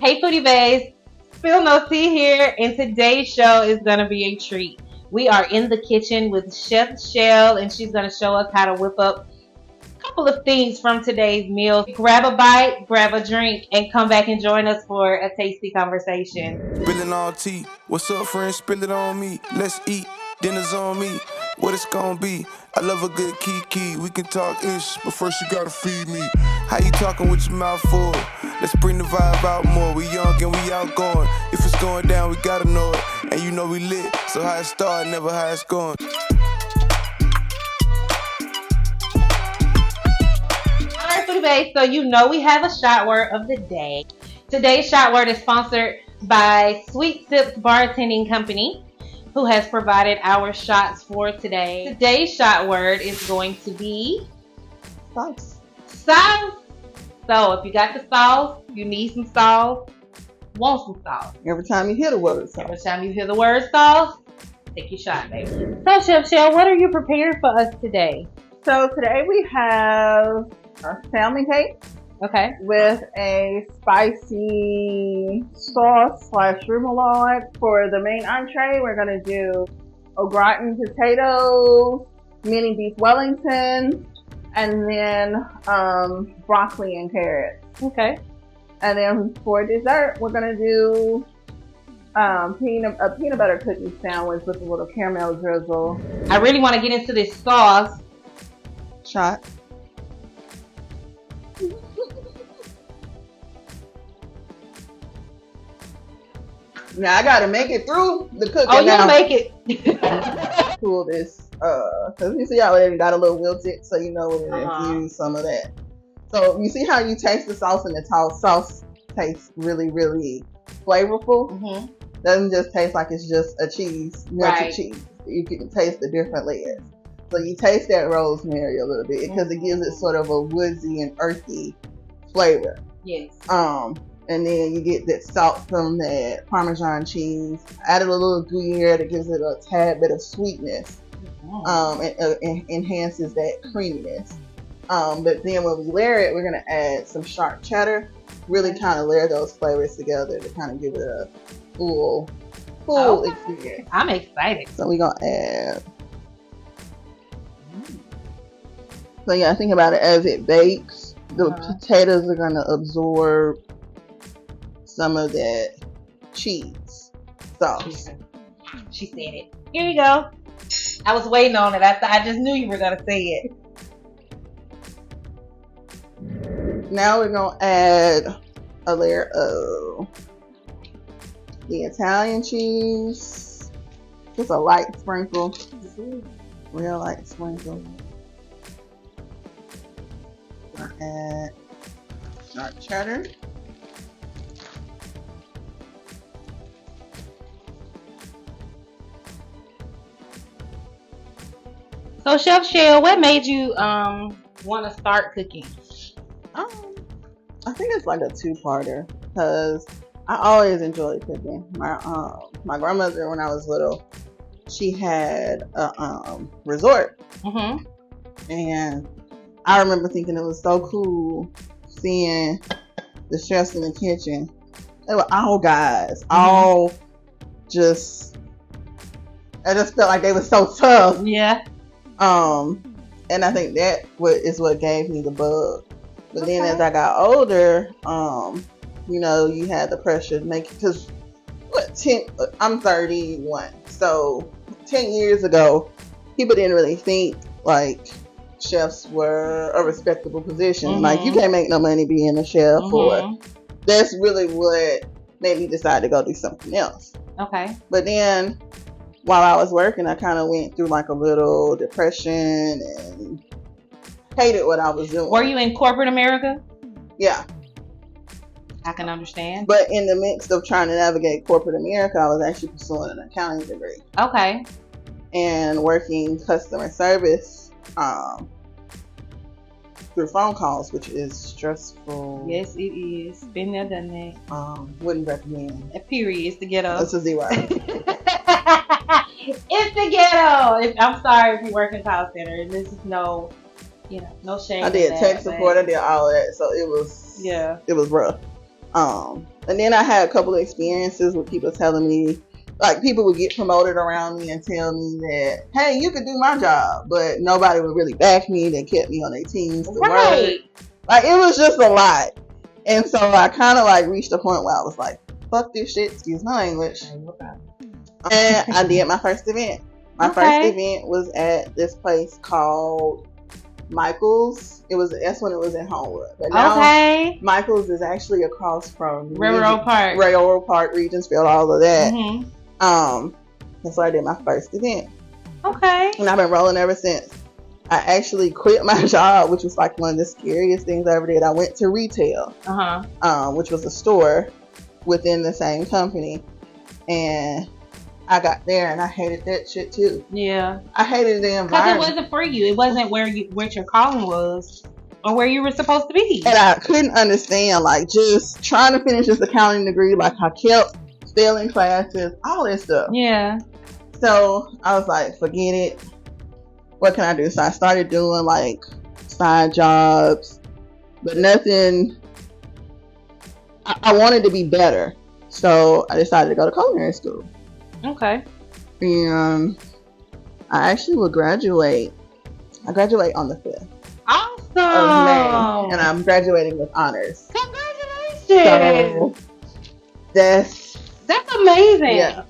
Hey Foodie Bays, SpillNoTea here, and today's show is going to be a treat. We are in the kitchen with Chef Chelle, and she's going to show us how to whip up a couple of things from today's meal. Grab a bite, grab a drink, and come back and join us for a tasty conversation. SpillNoTea, what's up, friends? Spill it on me. Let's eat. Dinner's on me. What it's gonna be? I love a good kiki. We can talk ish, but first you gotta feed me. How you talking with your mouth full? Let's bring the vibe out more. We young and we outgoing. If it's going down, we gotta know it. And you know we lit, so how it started, never how it's going. Alright, Foodie Bays, so you know we have a shot word of the day. Today's shot word is sponsored by Sweet Sips Bartending Company, who has provided our shots for today. Today's shot word is going to be Sauce. sauce. So if you got the sauce, you need some sauce, want some sauce. Every time you hear the word Every sauce. time you hear the word sauce, take your shot, baby. So Chef Chelle, what are you prepared for us today? So today we have a salmon cake Okay. with a spicy sauce / remoulade. For the main entree, we're going to do au gratin potatoes, mini beef Wellington, and then broccoli and carrots. Okay. And then for dessert, we're going to do a peanut butter cookie sandwich with a little caramel drizzle. I really want to get into this sauce. Shot. Now I gotta make it through the cooking. Oh, now. you make it. Pull this, cause you see how it got a little wilted, so you know we're gonna infuse some of that. So you see how you taste the sauce, and the sauce tastes really, really flavorful. Mm-hmm. Doesn't just taste like it's just a cheese, melted Right. cheese. You can taste the different layers. So you taste that rosemary a little bit because it gives it sort of a woodsy and earthy flavor. Yes. And then you get that salt from that Parmesan cheese. Added a little Gruyere that gives it a tad bit of sweetness. And enhances that creaminess. But then when we layer it, we're gonna add some sharp cheddar. Really kind of layer those flavors together to kind of give it a full experience. I'm excited. So we're gonna add. So yeah, think about it as it bakes. The potatoes are gonna absorb some of that cheese sauce. She said it. Here you go. I was waiting on it. I just knew you were gonna say it. Now we're gonna add a layer of the Italian cheese. Just a light sprinkle. Real light sprinkle. Add sharp cheddar. So Chef Chelle, what made you want to start cooking? I think it's like a two-parter because I always enjoyed cooking. My grandmother, when I was little, she had a resort, and I remember thinking it was so cool seeing the chefs in the kitchen. They were all guys, all just. I just felt like they were so tough. Yeah. And I think that is what gave me the bug. But then as I got older, you know, you had the pressure to make it, because I'm 31, so 10 years ago, people didn't really think like chefs were a respectable position. Like, you can't make no money being a chef, or that's really what made me decide to go do something else. Okay. But then while I was working, I kind of went through like a little depression and hated what I was doing. Were you in corporate America? Yeah. I can understand. But in the midst of trying to navigate corporate America, I was actually pursuing an accounting degree. Okay. And working customer service through phone calls, which is stressful. Yes, it is. Been there, done that. Wouldn't recommend. A period. It's the ghetto. That's a zero. It's the ghetto. I'm sorry if you work in call center. This is no shame. I did tech support. I did all of that, so it was it was rough. And then I had a couple of experiences with people telling me, like, people would get promoted around me and tell me that, hey, you could do my job, but nobody would really back me. They kept me on their teams to work. Like, it was just a lot. And so I kind of like reached a point where I was like, fuck this shit, excuse my language. And I did my first event. My first event was at this place called Michael's. That's when it was in Homewood. But now Michael's is actually across from Railroad Park, Regentsfield, all of that. Mm-hmm. And so I did my first event. Okay. And I've been rolling ever since. I actually quit my job, which was like one of the scariest things I ever did. I went to retail, which was a store within the same company, and I got there and I hated that shit too. Yeah, I hated the environment because it wasn't for you. It wasn't what your calling was or where you were supposed to be. And I couldn't understand, like, just trying to finish this accounting degree. Like, I kept failing classes, all that stuff. Yeah. So I was like, forget it. What can I do? So I started doing like side jobs, but nothing. I wanted to be better, so I decided to go to culinary school. Okay. And I actually will graduate. I graduate on the 5th. Awesome. Of May, and I'm graduating with honors. Congratulations. So that's amazing. Yeah.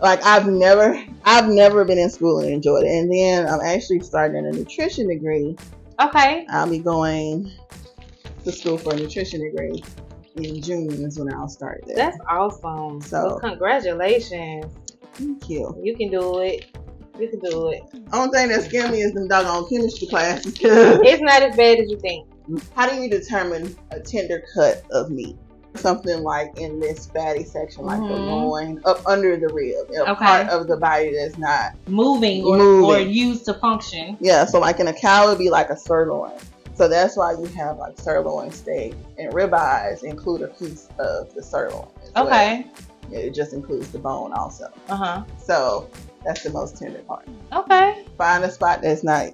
Like, I've never been in school and enjoyed it. And then I'm actually starting a nutrition degree. Okay. I'll be going to school for a nutrition degree in June is when I'll start there. That's awesome. So, well, congratulations. Thank you. You can do it. You can do it. Only thing that scared me is them doggone chemistry classes. It's not as bad as you think. How do you determine a tender cut of meat? Something like in this fatty section, like the loin, up under the rib, a part of the body that's not moving or used to function. Yeah, so like in a cow, it would be like a sirloin. So that's why you have like sirloin steak, and ribeyes include a piece of the sirloin. Okay. Well. It just includes the bone also. So that's the most tender part. Okay. Find a spot that's not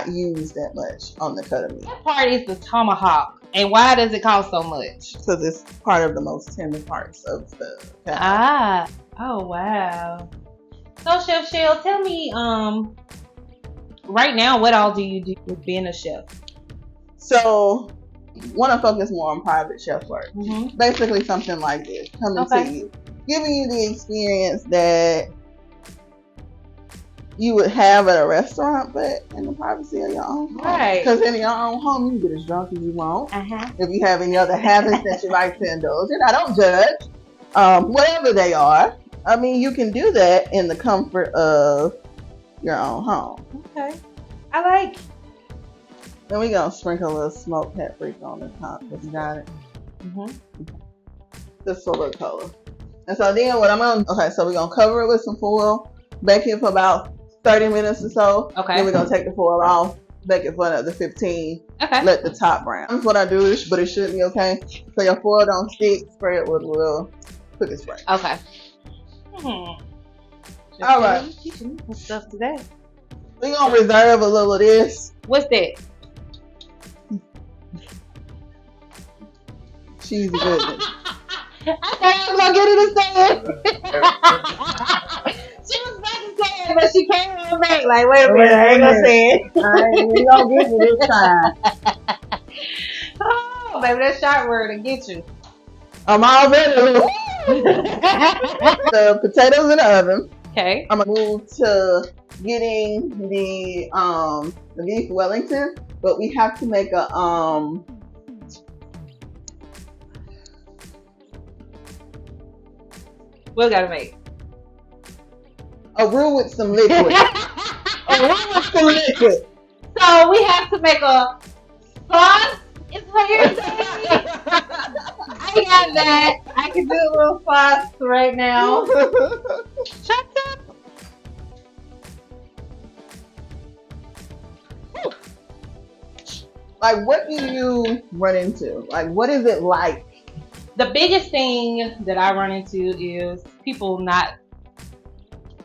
used that much on the cut of meat. That part is the tomahawk. And why does it cost so much? Because it's part of the most tender parts of the cow. Ah. Oh, wow. So, Chef Chelle, tell me, right now, what all do you do with being a chef? So, want to focus more on private chef work. Mm-hmm. Basically, something like this. Coming to you. Giving you the experience that you would have at a restaurant, but in the privacy of your own home. Right. Because in your own home, you can get as drunk as you want. If you have any other habits that you like to indulge in, I don't judge. Whatever they are. I mean, you can do that in the comfort of your own home. Okay. I like. Then we're going to sprinkle a little smoked paprika on the top, because you got it. Just for a little color. And so then what I'm going to, so we're going to cover it with some foil, bake it for about 30 minutes or so. Okay. Then we're going to take the foil off, bake it for another 15. Okay. Let the top brown. That's what I do, but it should be okay. So your foil don't stick, spray it with a little cookie spray. Okay. All right. You teaching me some stuff today. We're going to reserve a little of this. What's that? Cheesy goodness. I was going to get her to say it. She was about to say it, but she came on back like, wait a minute, I ain't gonna say it. We gonna get you this time. Oh, baby, that sharp word will get you. I'm all ready. The potatoes in the oven. Okay. I'm gonna move to getting the beef Wellington, but we have to make a what we gotta make? A roux with some liquid. A roux with some liquid. So we have to make a sauce. Is what you're saying? I got that. I can do a little sauce right now. Shut up. Like, what do you run into? Like, what is it like? The biggest thing that I run into is people not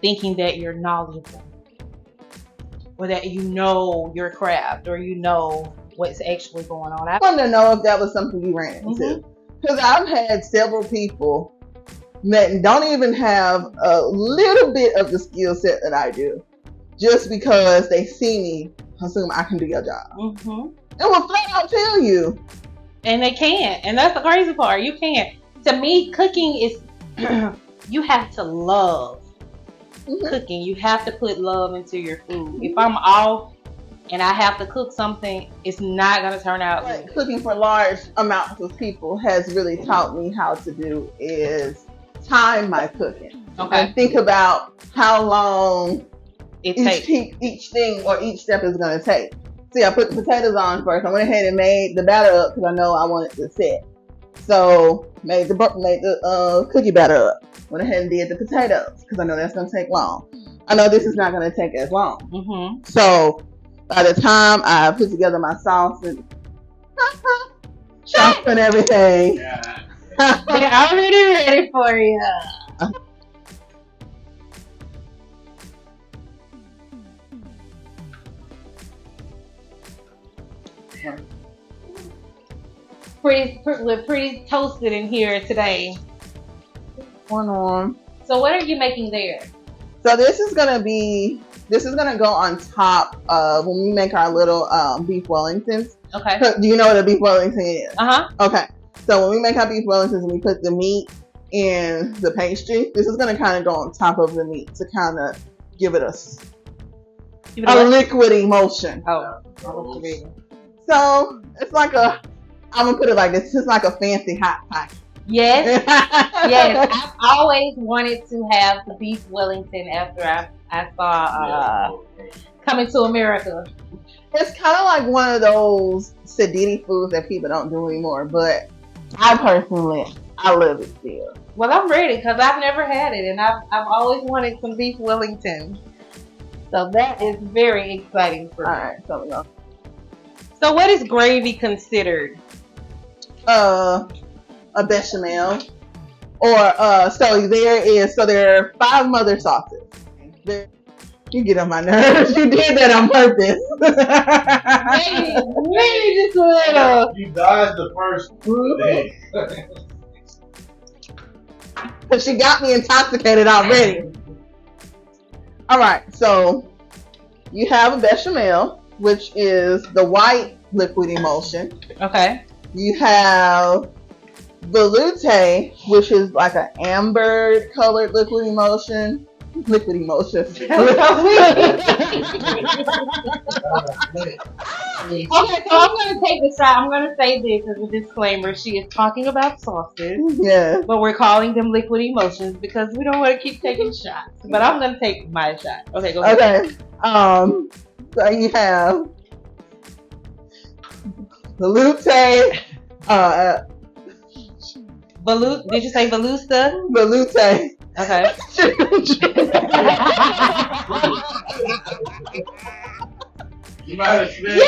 thinking that you're knowledgeable or that you know your craft or you know what's actually going on. I wanted to know if that was something you ran into. Because I've had several people that don't even have a little bit of the skill set that I do, just because they see me, assume I can do your job. Mm-hmm. And will flat out tell you. And they can't. And that's the crazy part. You can't. To me, cooking is, you have to love cooking. You have to put love into your food. If I'm off and I have to cook something, it's not going to turn out What good. cooking for large amounts of people has really taught me how to do is time my cooking. Okay. And think about how long It takes. each thing or each step is going to take. See, I put the potatoes on first. I went ahead and made the batter up because I know I wanted to set. So made the cookie batter up. Went ahead and did the potatoes because I know that's going to take long. I know this is not going to take as long. Mm-hmm. So by the time I put together my sauce and sauce and everything, They're already ready for you. We're pretty toasted in here today. one on. So what are you making there? So this is gonna go on top of when we make our little beef Wellingtons. Okay. Do you know what a beef Wellington is? Uh-huh. Okay. So when we make our beef Wellingtons and we put the meat in the pastry, this is gonna kind of go on top of the meat to kind of give it a liquid emulsion. Oh. So it's like I'm gonna put it like this. It's like a fancy hot pocket. Yes. Yes. I've always wanted to have the beef Wellington after I saw Coming to America. It's kind of like one of those sedity foods that people don't do anymore, but I personally, I love it still. Well, I'm ready because I've never had it, and I've always wanted some beef Wellington. So that is very exciting for me. All right, so we go. So what is gravy considered? A bechamel, or there are 5 mother sauces. You get on my nerves. You did that on purpose. Maybe just a little. You dodged the first thing. Because she got me intoxicated already. All right, so you have a bechamel, which is the white liquid emulsion. Okay. You have velouté, which is like an amber colored liquid emulsion. Okay, so I'm going to take this shot. I'm going to say this as a disclaimer. She is talking about sauces, yeah, but we're calling them liquid emulsions because we don't want to keep taking shots. But I'm going to take my shot. Okay, go ahead. Okay, so you have velouté, Did you say Velusta? velouté. Okay. You might have said.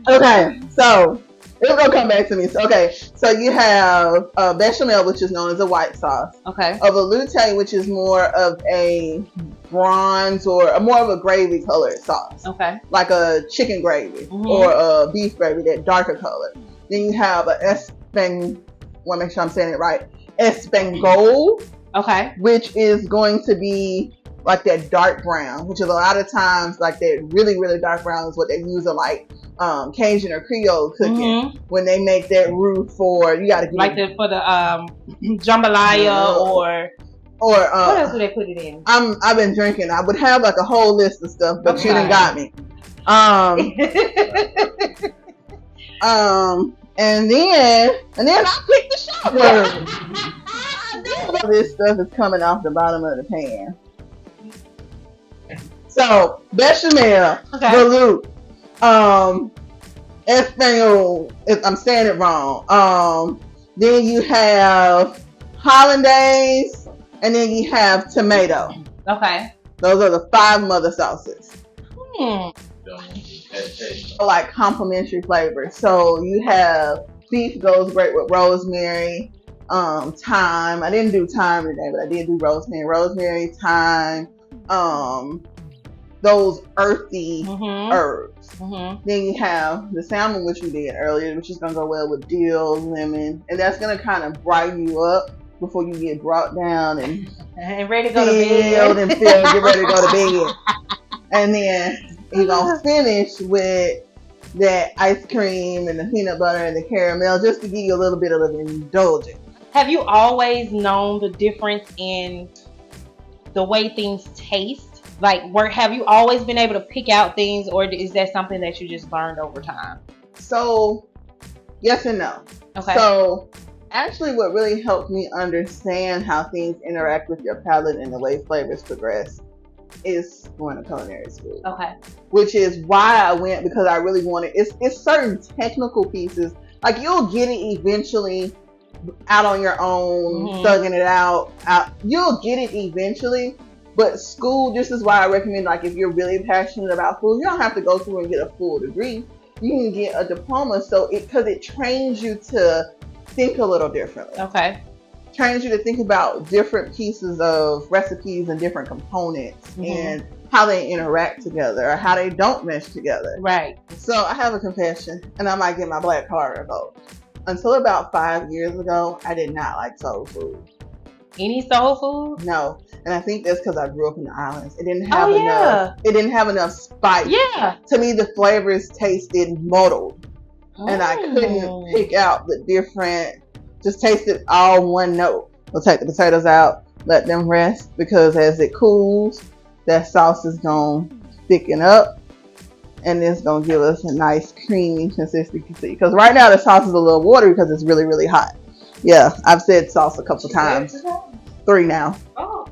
Okay, so it's gonna come back to me. So you have bechamel, which is known as a white sauce. Okay. A velouté, which is more of a bronze or more of a gravy colored sauce. Okay. Like a chicken gravy or a beef gravy, that darker color. Then you have a want to make sure I'm saying it right. Espagnole. Okay. Which is going to be like that dark brown, which is a lot of times like that really, really dark brown is what they use in like Cajun or Creole cooking when they make that roux for, you got to like for the jambalaya or what else do they put it in? I've been drinking. I would have like a whole list of stuff, but you done got me. And then I picked the shot word. This stuff is coming off the bottom of the pan. So bechamel, velouté, espagnole. I'm saying it wrong. Then you have hollandaise, and then you have tomato. Okay. Those are the 5 mother sauces. Hmm. Like complementary flavors. So you have beef goes great with rosemary, thyme. I didn't do thyme today, but I did do rosemary, thyme, those earthy Mm-hmm. herbs. Mm-hmm. Then you have the salmon, which we did earlier, which is gonna go well with dill, lemon, and that's gonna kind of brighten you up before you get brought down And ready to go to filled bed. and filled, get ready to go to bed. And then you're gonna finish with that ice cream and the peanut butter and the caramel, just to give you a little bit of an indulgence. Have you always known the difference in the way things taste? Like, have you always been able to pick out things, or is that something that you just learned over time? So, yes and no. Okay. So, actually, what really helped me understand how things interact with your palate and the way flavors progress is going to culinary school. Okay. Which is why I went, because I really wanted. It's certain technical pieces. Like, you'll get it eventually out on your own, thugging it out. You'll get it eventually. But school, this is why I recommend, like, if you're really passionate about food, you don't have to go through and get a full degree. You can get a diploma, because it trains you to think a little differently. Okay. Trains you to think about different pieces of recipes and different components and how they interact together or how they don't mesh together. Right. So I have a confession, and I might get my black card revoked. Until about 5 years ago, I did not like soul food. Any soul food? No, and I think that's because I grew up in the islands. It didn't have enough. Yeah. It didn't have enough spice. Yeah. To me, the flavors tasted muddled, and I couldn't pick out the different. Just tasted all one note. We'll take the potatoes out, let them rest, because as it cools, that sauce is gonna thicken up, and it's gonna give us a nice creamy consistency. Because right now the sauce is a little watery because it's really, really hot. Yeah, I've said sauce a couple times. 3 now. Oh.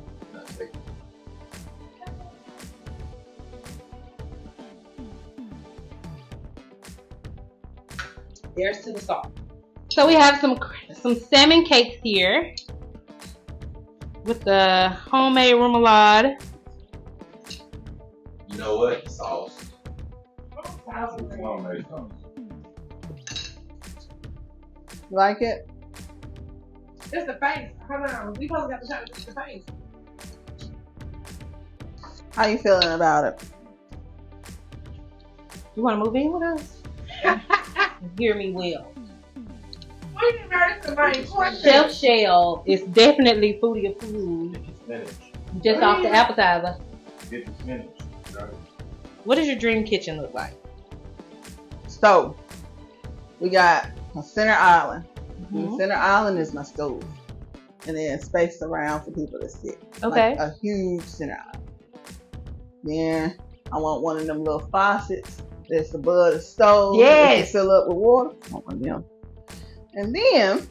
There's to the sauce. So we have some salmon cakes here with the homemade remoulade. You know what? Sauce. Homemade sauce. You like it? It's the face. Hold on. We probably got to try the face. How you feeling about it? You want to move in with us? Hear me well. Chef Chelle is definitely foodie of food. Just off the appetizer. Get the spinach. What does your dream kitchen look like? So, we got a center island. Mhm. The center island is my stove. And then space around for people to sit. Okay. Like a huge center island. Then I want one of them little faucets that's above the stove. Yes. That you fill up with water. I want one of them. And then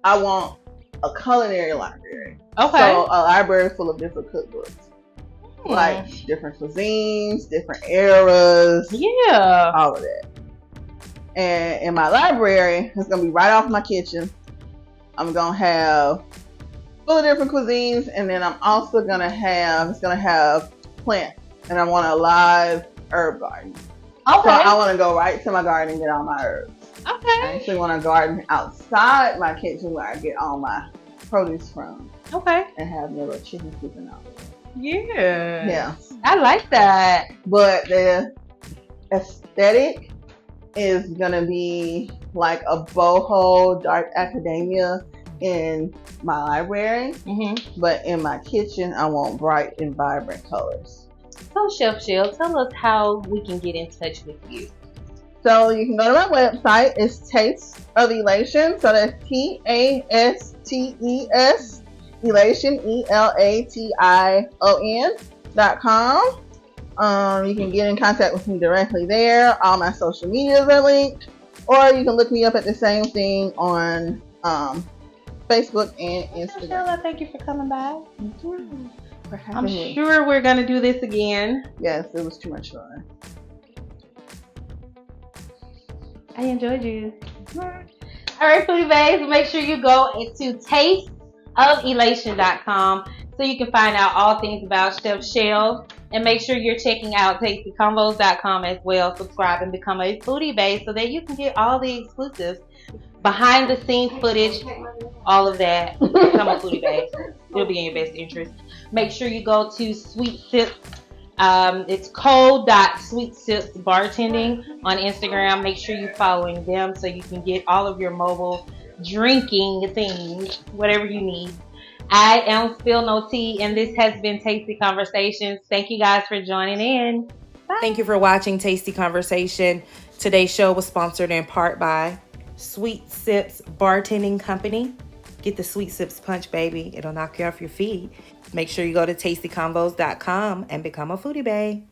I want a culinary library. Okay. So a library full of different cookbooks. Hmm. Like different cuisines, different eras. Yeah. All of that. And in my library, it's going to be right off my kitchen. I'm going to have full of different cuisines. And then I'm also going to have plants. And I want a live herb garden. Okay. So I want to go right to my garden and get all my herbs. I Okay. actually want a garden outside my kitchen where I get all my produce from. Okay. And have me a little chicken coop and all that. Yeah. Yeah. I like that. But the aesthetic is gonna be like a boho dark academia in my library. Mm-hmm. But in my kitchen, I want bright and vibrant colors. So Chef Chelle, tell us how we can get in touch with you. So you can go to my website. It's Taste of Elation. So that's TASTES Elation ELATION.com. You can get in contact with me directly there. All my social medias are linked, or you can look me up at the same thing on Facebook and Instagram. Chelle, thank you for coming by. For having I'm me. sure we're gonna do this again. Yes, it was too much fun. I enjoyed you. All right, foodie babes, make sure you go to tasteofelation.com so you can find out all things about Chef Chelle, and make sure you're checking out tastycombos.com as well. Subscribe and become a foodie babe so that you can get all the exclusives, behind the scenes footage, all of that. Become a foodie babe. It'll be in your best interest. Make sure you go to It's co.sweetsips bartending on Instagram. Make sure you're following them so you can get all of your mobile drinking things, whatever you need. I am SpillNoTea, and this has been Tasty Conversations. Thank you guys for joining in. Bye. Thank you for watching Tasty Conversation. Today's show was sponsored in part by Sweet Sips Bartending Company. Get the Sweet Sips punch, baby. It'll knock you off your feet. Make sure you go to tastycombos.com and become a foodie bae.